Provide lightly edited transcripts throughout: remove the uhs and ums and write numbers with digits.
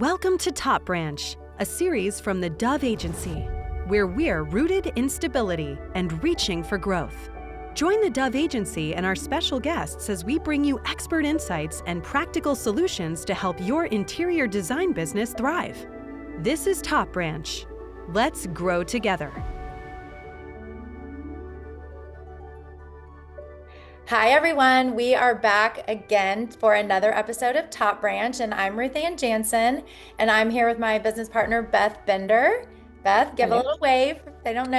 Welcome to TopBranch, a series from the Dove Agency, where we're rooted in stability and reaching for growth. Join the Dove Agency and our special guests as we bring you expert insights and practical solutions to help your interior design business thrive. This is TopBranch. Let's grow together. Hi, everyone. We are back again for another episode of TopBranch, and I'm Ruth Janson, and I'm here with my business partner, Beth Bender. Beth, give Hello. a little wave if they don't know.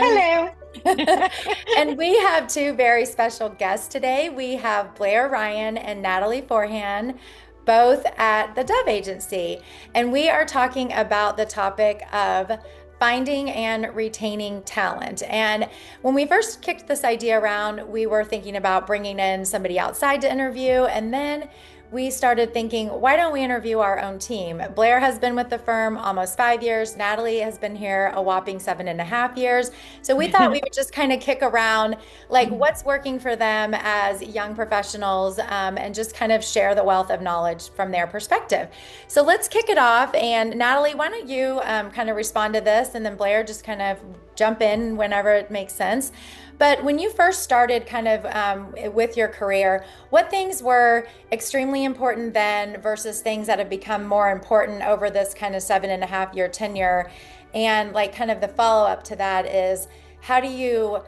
Hello. And we have two very special guests today. We have Blair Ryan and Natalie Forehand, both at the Dove Agency, and we are talking about the topic of finding and retaining talent. And when we first kicked this idea around, we were thinking about bringing in somebody outside to interview, and then we started thinking, why don't we interview our own team? Blair has been with the firm almost 5 years. Natalie has been here a whopping 7.5 years. So we thought we would just kind of kick around like what's working for them as young professionals, and just kind of share the wealth of knowledge from their perspective. So let's kick it off. And Natalie, why don't you kind of respond to this, and then Blair just kind of jump in whenever it makes sense. But when you first started kind of with your career, what things were extremely important then versus things that have become more important over this kind of 7.5 year tenure? And like kind of the follow-up to that is, how do you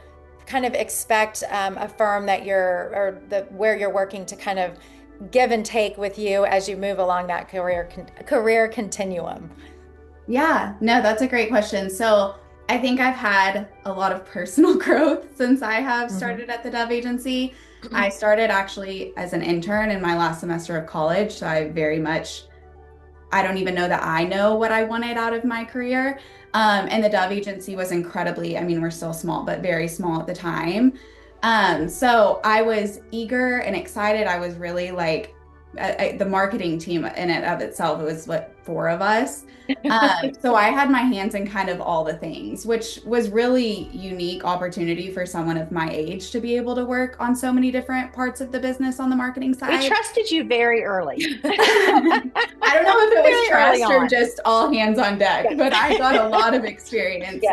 kind of expect a firm that where you're working to kind of give and take with you as you move along that career continuum? Yeah, no, that's a great question. So I think I've had a lot of personal growth since I have started at the Dove Agency. I started actually as an intern in my last semester of college. So I don't even know that I know what I wanted out of my career. And the Dove Agency was incredibly, we're still small, but very small at the time. So I was eager and excited. I was really like, the marketing team in and of itself, it was what, 4 of us. So I had my hands in kind of all the things, which was really unique opportunity for someone of my age to be able to work on so many different parts of the business on the marketing side. We trusted you very early. I don't know if it was trust or just all hands on deck, but I got a lot of experience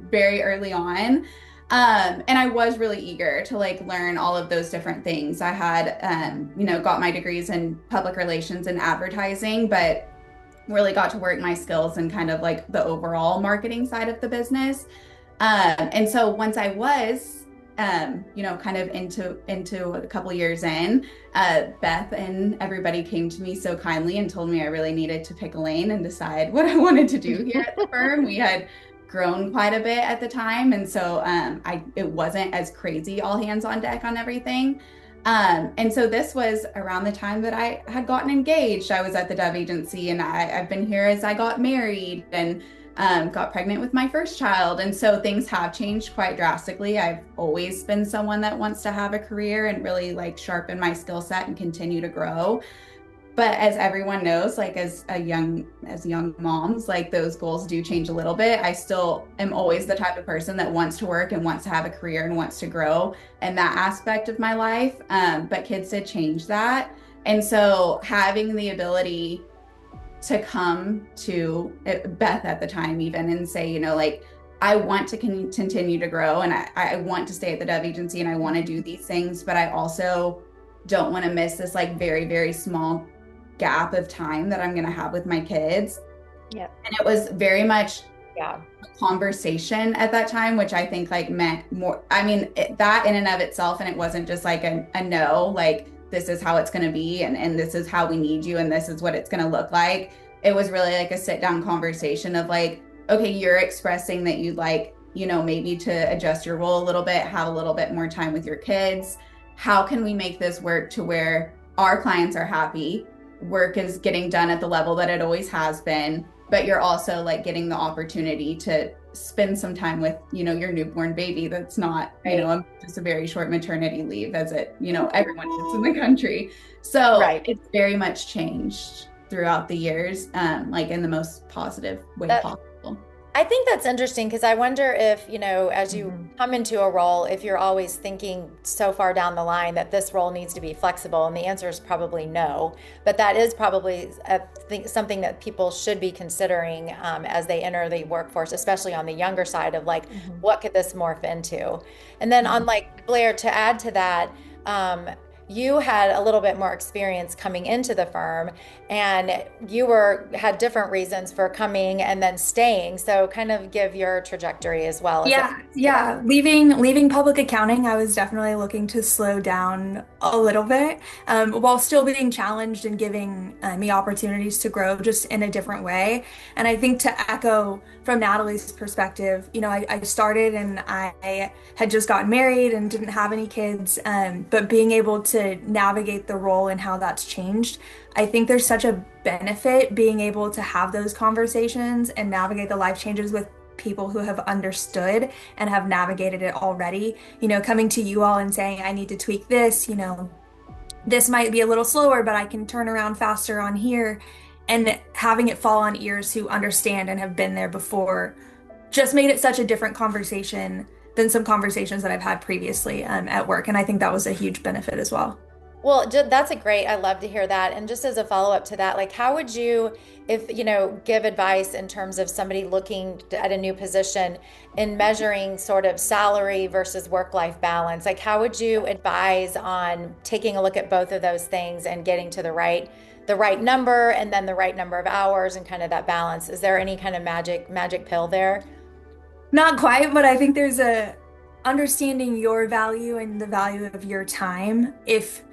very early on. And I was really eager to like learn all of those different things. I had, got my degrees in public relations and advertising, but really got to work my skills in kind of like the overall marketing side of the business. And so once I was, kind of into a couple years in, Beth and everybody came to me so kindly and told me I really needed to pick a lane and decide what I wanted to do here at the firm. We had grown quite a bit at the time. And so it wasn't as crazy all hands on deck on everything. And so this was around the time that I had gotten engaged. I was at the Dove Agency, and I've been here as I got married and got pregnant with my first child. And so things have changed quite drastically. I've always been someone that wants to have a career and really like sharpen my skill set and continue to grow. But as everyone knows, like as young moms, like those goals do change a little bit. I still am always the type of person that wants to work and wants to have a career and wants to grow in that aspect of my life. But kids did change that. And so having the ability to come to Beth at the time even and say, like, I want to continue to grow and I want to stay at the Dove Agency and I want to do these things, but I also don't want to miss this like very, very small gap of time that I'm going to have with my kids. Yeah. And it was very much a conversation at that time, which I think like meant more, that in and of itself. And it wasn't just like a no, like this is how it's going to be. And this is how we need you. And this is what it's going to look like. It was really like a sit down conversation of like, okay, you're expressing that you'd like, maybe to adjust your role a little bit, have a little bit more time with your kids. How can we make this work to where our clients are happy? Work is getting done at the level that it always has been, but you're also like getting the opportunity to spend some time with, your newborn baby. That's not, just a very short maternity leave as it, everyone gets in the country. So it's very much changed throughout the years, like in the most positive way possible. I think that's interesting because I wonder if, as you come into a role, if you're always thinking so far down the line that this role needs to be flexible, and the answer is probably no. But that is probably something that people should be considering as they enter the workforce, especially on the younger side of like, what could this morph into? And then on like Blair, to add to that, you had a little bit more experience coming into the firm, and you had different reasons for coming and then staying. So kind of give your trajectory as well. Yeah. Leaving public accounting, I was definitely looking to slow down a little bit, while still being challenged and giving me opportunities to grow just in a different way. And I think to echo from Natalie's perspective, I started and I had just gotten married and didn't have any kids, but being able to navigate the role and how that's changed, I think there's such a benefit being able to have those conversations and navigate the life changes with people who have understood and have navigated it already. Coming to you all and saying, I need to tweak this, this might be a little slower, but I can turn around faster on here. And having it fall on ears who understand and have been there before just made it such a different conversation than some conversations that I've had previously at work. And I think that was a huge benefit as well. Well, that's I love to hear that. And just as a follow-up to that, like how would you, if, give advice in terms of somebody looking at a new position in measuring sort of salary versus work-life balance? Like how would you advise on taking a look at both of those things and getting to the right number and then the right number of hours and kind of that balance? Is there any kind of magic pill there? Not quite, but I think there's a understanding your value and the value of your time. If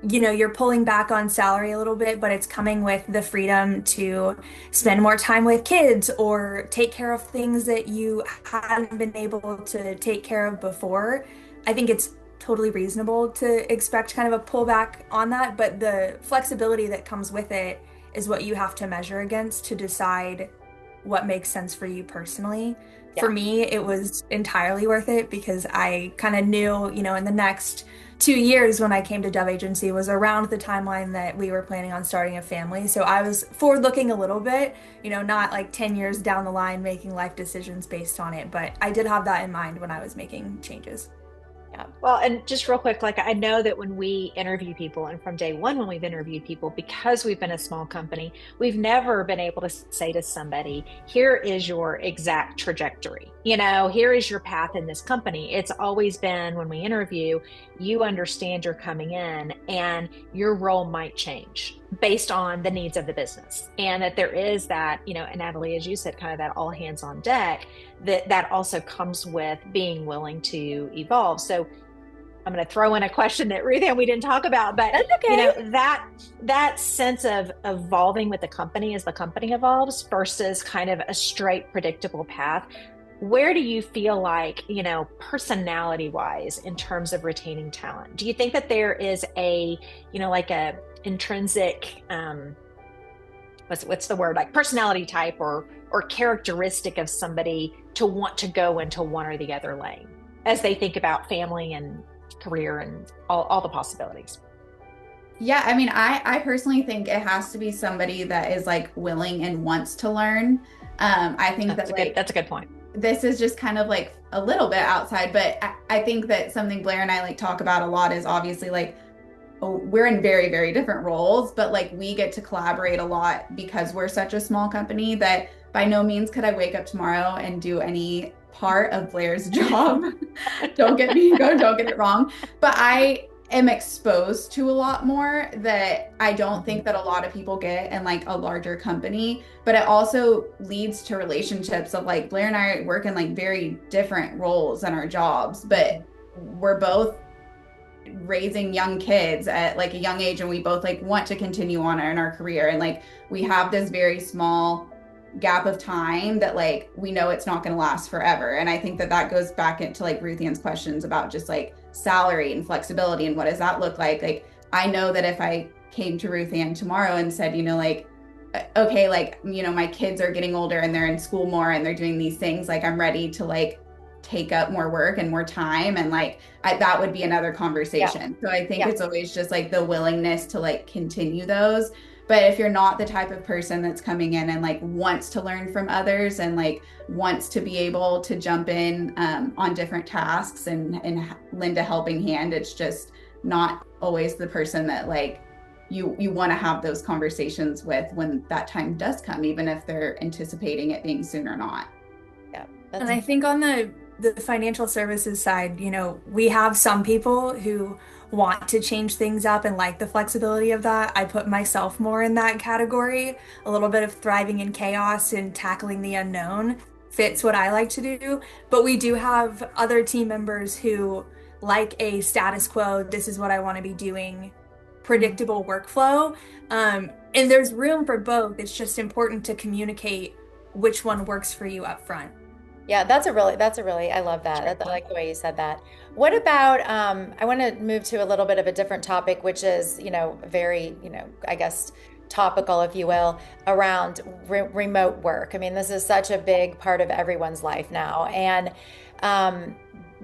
you're pulling back on salary a little bit, but it's coming with the freedom to spend more time with kids or take care of things that you hadn't been able to take care of before, I think it's totally reasonable to expect kind of a pullback on that. But the flexibility that comes with it is what you have to measure against to decide what makes sense for you personally. Yeah. For me, it was entirely worth it because I kind of knew, in the next 2 years when I came to Dove Agency was around the timeline that we were planning on starting a family. So I was forward looking a little bit, not like 10 years down the line making life decisions based on it. But I did have that in mind when I was making changes. Yeah. Well, and just real quick, like I know that when we interview people and from day one, when we've interviewed people, because we've been a small company, we've never been able to say to somebody, here is your exact trajectory. Here is your path in this company. It's always been when we interview, you understand you're coming in and your role might change based on the needs of the business. And that there is that, and Natalie, as you said, kind of that all hands on deck, that also comes with being willing to evolve. So I'm going to throw in a question that Ruth and we didn't talk about, but that's okay. That sense of evolving with the company as the company evolves versus kind of a straight predictable path. Where do you feel like, personality wise in terms of retaining talent? Do you think that there is a, like a intrinsic, what's the word, like personality type or characteristic of somebody to want to go into one or the other lane as they think about family and career and all the possibilities? Yeah, I mean, I personally think it has to be somebody that is like willing and wants to learn. I think that's a good point. This is just kind of like a little bit outside, but I think that something Blair and I like talk about a lot is obviously like, we're in very, very different roles, but like we get to collaborate a lot because we're such a small company that by no means could I wake up tomorrow and do any part of Blair's job. Don't get it wrong. But I am exposed to a lot more that I don't think that a lot of people get in like a larger company, but it also leads to relationships of like Blair and I work in like very different roles in our jobs, but we're both raising young kids at like a young age and we both like want to continue on in our career. And like we have this very small gap of time that like we know it's not going to last forever. And I think that goes back into like Ruth Ann's questions about just like salary and flexibility and what does that look like. Like I know that if I came to Ruth Ann tomorrow and said, like, okay, like, my kids are getting older and they're in school more and they're doing these things, like I'm ready to like take up more work and more time, and like that would be another conversation. Yeah. So I think it's always just like the willingness to like continue those. But if you're not the type of person that's coming in and like wants to learn from others and like wants to be able to jump in on different tasks and lend a helping hand, it's just not always the person that like you want to have those conversations with when that time does come, even if they're anticipating it being soon or not. Yeah. And I think on the financial services side, we have some people who want to change things up and like the flexibility of that. I put myself more in that category. A little bit of thriving in chaos and tackling the unknown fits what I like to do. But we do have other team members who like a status quo, this is what I want to be doing, predictable workflow. And there's room for both. It's just important to communicate which one works for you up front. Yeah, that's a really, I love that. I like the way you said that. What about, I want to move to a little bit of a different topic, which is, very, I guess, topical, if you will, around remote work. I mean, this is such a big part of everyone's life now. And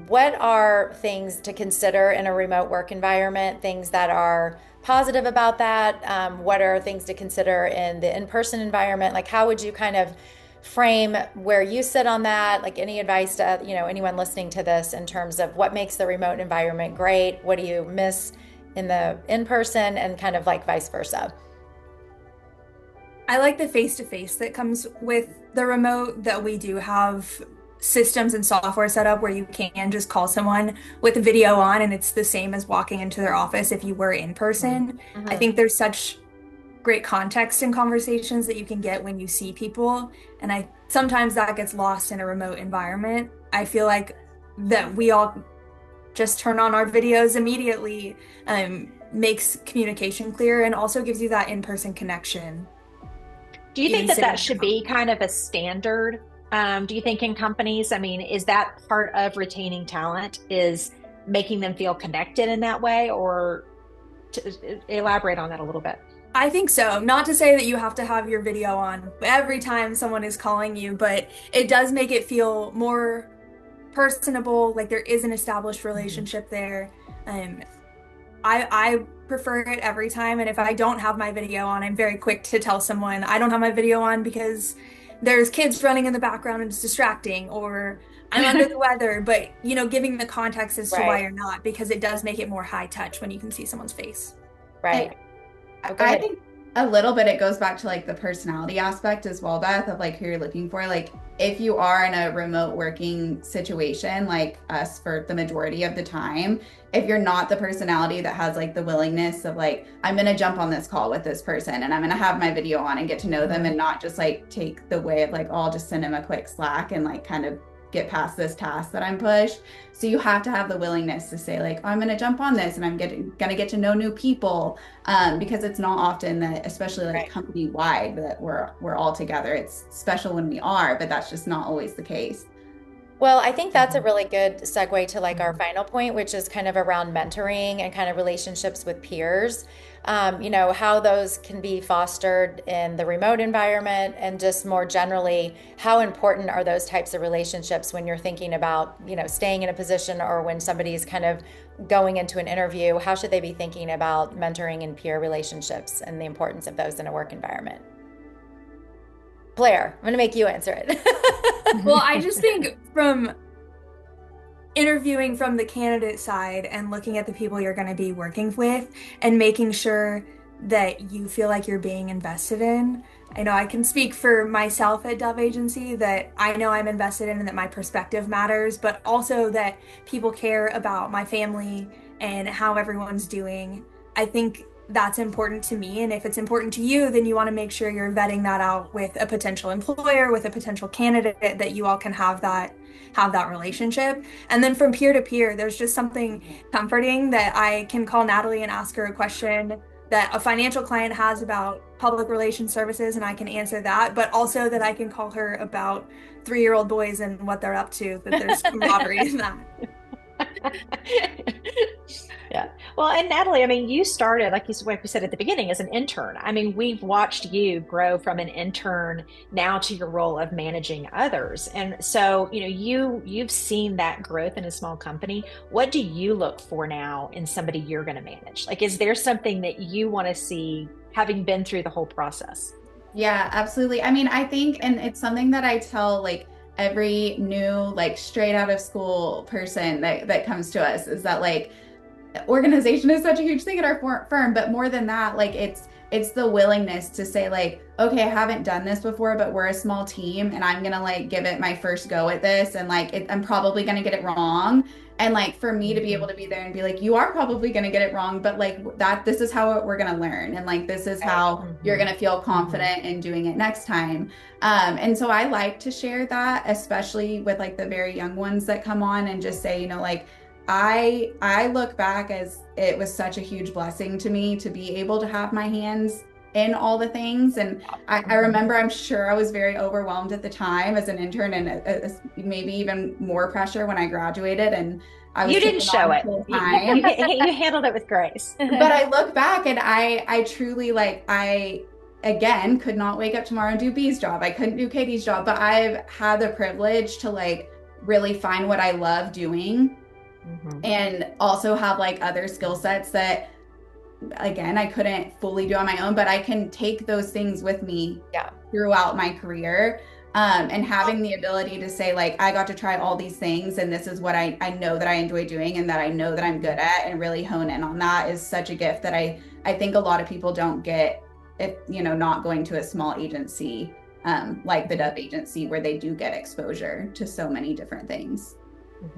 what are things to consider in a remote work environment, things that are positive about that? What are things to consider in the in-person environment? Like, how would you kind of frame where you sit on that? Like, any advice to anyone listening to this in terms of what makes the remote environment great? What do you miss in the in-person, and kind of like vice versa? I like the face-to-face that comes with the remote, that we do have systems and software set up where you can just call someone with a video on and it's the same as walking into their office if you were in person. Mm-hmm. I think there's such great context in conversations that you can get when you see people. And sometimes that gets lost in a remote environment. I feel like that we all just turn on our videos immediately makes communication clear and also gives you that in-person connection. Do you think that should be kind of a standard? Do you think in companies, I mean, is that part of retaining talent, is making them feel connected in that way? Or to elaborate on that a little bit? I think so. Not to say that you have to have your video on every time someone is calling you, but it does make it feel more personable, like there is an established relationship there. I prefer it every time, and if I don't have my video on, I'm very quick to tell someone I don't have my video on because there's kids running in the background and it's distracting, or I'm under the weather, but giving the context as to why you're not, because it does make it more high touch when you can see someone's face. Right. I think a little bit it goes back to like the personality aspect as well, Beth, of like who you're looking for. Like if you are in a remote working situation like us for the majority of the time, if you're not the personality that has like the willingness of like, I'm going to jump on this call with this person and I'm going to have my video on and get to know them, and not just like take the way of like, oh, I'll just send them a quick Slack and like kind of get past this task that I'm pushed. So you have to have the willingness to say like, oh, I'm going to jump on this and I'm going to get to know new people, because it's not often that, especially like company wide, that we're all together. It's special when we are, but that's just not always the case. Well, I think that's a really good segue to like our final point, which is kind of around mentoring and kind of relationships with peers. How those can be fostered in the remote environment, and just more generally, how important are those types of relationships when you're thinking about, staying in a position, or when somebody's kind of going into an interview? How should they be thinking about mentoring and peer relationships and the importance of those in a work environment? Blair, I'm going to make you answer it. Well, I just think from interviewing from the candidate side and looking at the people you're going to be working with and making sure that you feel like you're being invested in. I know I can speak for myself at Dove Agency that I know I'm invested in and that my perspective matters, but also that people care about my family and how everyone's doing. I think that's important to me. And if it's important to you, then you want to make sure you're vetting that out with a potential employer, with a potential candidate, that you all can have that relationship. And then from peer to peer, there's just something comforting that I can call Natalie and ask her a question that a financial client has about public relations services, and I can answer that, but also that I can call her about 3-year-old boys and what they're up to, that there's camaraderie in that. Yeah. Well, and Natalie, I mean, you started, like we said at the beginning, as an intern. I mean, we've watched you grow from an intern now to your role of managing others. And so, you've seen that growth in a small company. What do you look for now in somebody you're going to manage? Like, is there something that you want to see having been through the whole process. Yeah, absolutely. I mean, I think, and it's something that I tell like every new, like straight out of school person that comes to us, is that like organization is such a huge thing at our firm, but more than that, like it's the willingness to say like, okay, I haven't done this before, but we're a small team and I'm gonna like give it my first go at this, and like I'm probably gonna get it wrong. And like for me to be able to be there and be like, you are probably going to get it wrong, but like this is how we're going to learn. And like, this is how you're going to feel confident in doing it next time. And so I like to share that, especially with like the very young ones that come on, and just say, you know, like, I look back as it was such a huge blessing to me to be able to have my hands in all the things. And I remember, I'm sure I was very overwhelmed at the time as an intern, and maybe even more pressure when I graduated. And I was, you didn't show it. You handled it with grace. But I look back and I truly, like, I again could not wake up tomorrow and do B's job. I couldn't do Katie's job, but I've had the privilege to like really find what I love doing, and also have like other skill sets that, again, I couldn't fully do on my own, but I can take those things with me throughout my career. And having the ability to say like, I got to try all these things, and this is what I know that I enjoy doing and that I know that I'm good at, and really hone in on that, is such a gift that I think a lot of people don't get if, you know, not going to a small agency like the Dove agency, where they do get exposure to so many different things.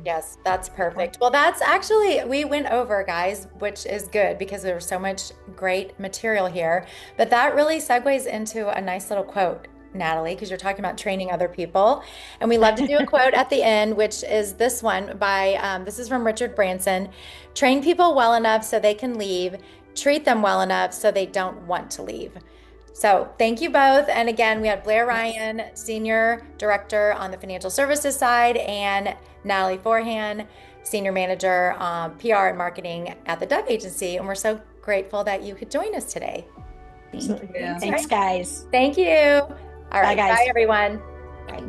Yes, that's perfect. Well, that's actually, we went over, guys, which is good because there was so much great material here. But that really segues into a nice little quote, Natalie, because you're talking about training other people. And we love to do a quote at the end, which is this one by, this is from Richard Branson: train people well enough so they can leave, treat them well enough so they don't want to leave. So thank you both. And again, we had Blair Ryan, Senior Director on the financial services side, and Natalie Forehand, Senior Manager, PR and Marketing at the Dove Agency. And we're so grateful that you could join us today. Thank you. Thanks, guys. Thank you. All right. Bye, guys. Bye, everyone. Bye.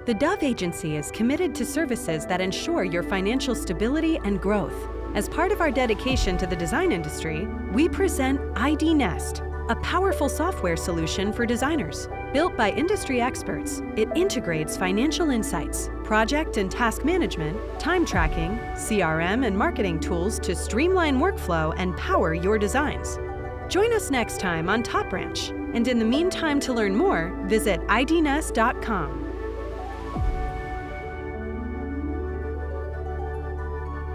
The Dove Agency is committed to services that ensure your financial stability and growth. As part of our dedication to the design industry, we present ID Nest, a powerful software solution for designers. Built by industry experts, it integrates financial insights, project and task management, time tracking, CRM and marketing tools to streamline workflow and power your designs. Join us next time on TopBranch. And in the meantime, to learn more, visit idnest.com.